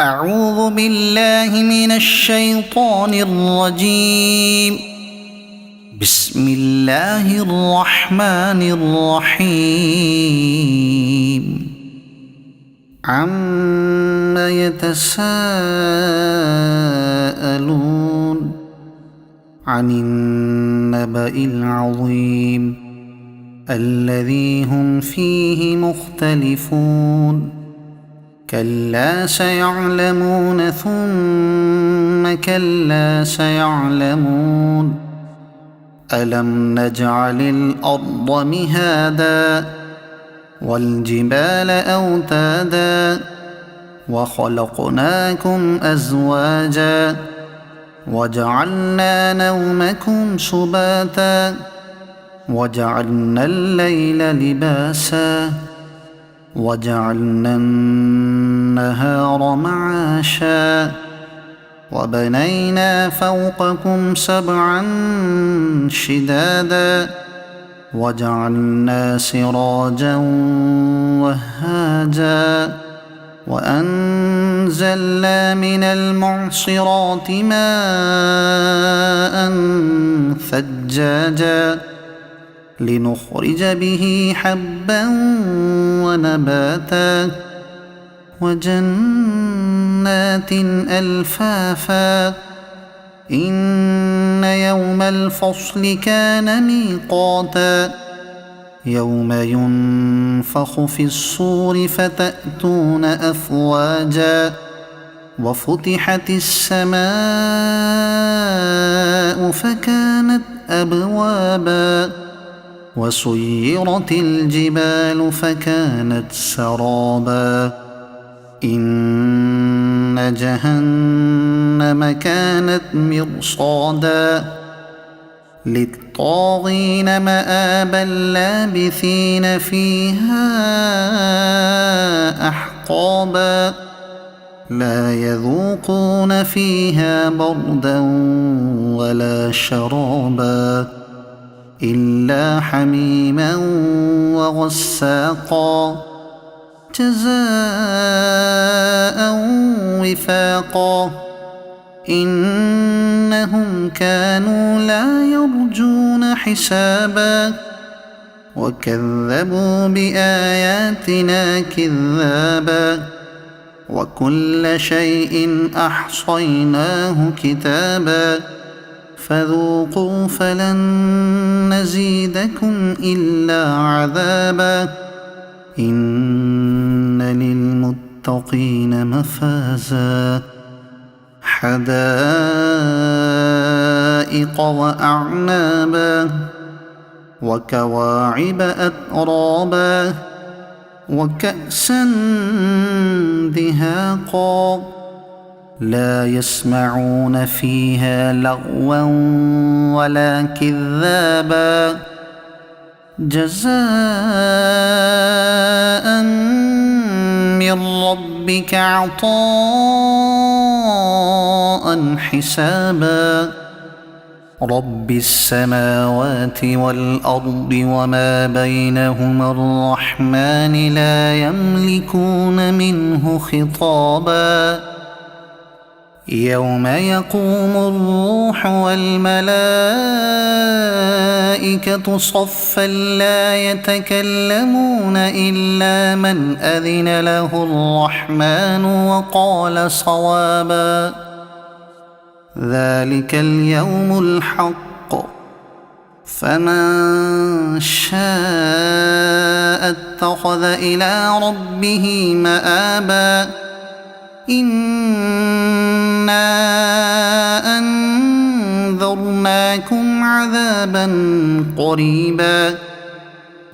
أعوذ بالله من الشيطان الرجيم. بسم الله الرحمن الرحيم. عم يتساءلون عن النبأ العظيم الذي هم فيه مختلفون. كلا سيعلمون ثم كلا سيعلمون. ألم نجعل الأرض مهادا والجبال أوتادا وخلقناكم أزواجا وجعلنا نومكم سباتا وجعلنا الليل لباسا وجعلنا النهار معاشا وبنينا فوقكم سبعا شدادا وجعلنا سراجا وهاجا وأنزلنا من المعصرات ماء ثجاجا لنخرج به حبا ونباتا وجنات ألفافا. إن يوم الفصل كان ميقاتا يوم ينفخ في الصور فتأتون أفواجا وفتحت السماء فكانت أبوابا وسيرت الجبال فكانت سرابا. إن جهنم كانت مرصادا للطاغين مآبا لابثين فيها أحقابا لا يذوقون فيها بردا ولا شرابا إلا حميما وغساقا جزاء وفاقا. إنهم كانوا لا يرجون حسابا وكذبوا بآياتنا كذابا وكل شيء أحصيناه كتابا فذوقوا فلن نزيدكم إلا عذابا. إن للمتقين مفازا حدائق وأعنابا وكواعب أترابا وكأسا دهاقا لا يسمعون فيها لغوا ولا كذابا جزاء من ربك عطاء حسابا. رب السماوات والأرض وما بينهما الرحمن لا يملكون منه خطابا. يوم يقوم الروح والملائكة صفا لا يتكلمون إلا من أذن له الرحمن وقال صوابا. ذلك اليوم الحق فمن شاء اتخذ إلى ربه مآبا. إنا أنذرناكم عذابا قريبا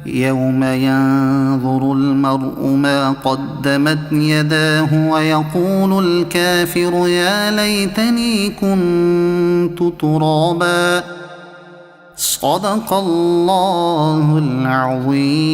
يوم ينظر المرء ما قدمت يداه ويقول الكافر يا ليتني كنت ترابا. صدق الله العظيم.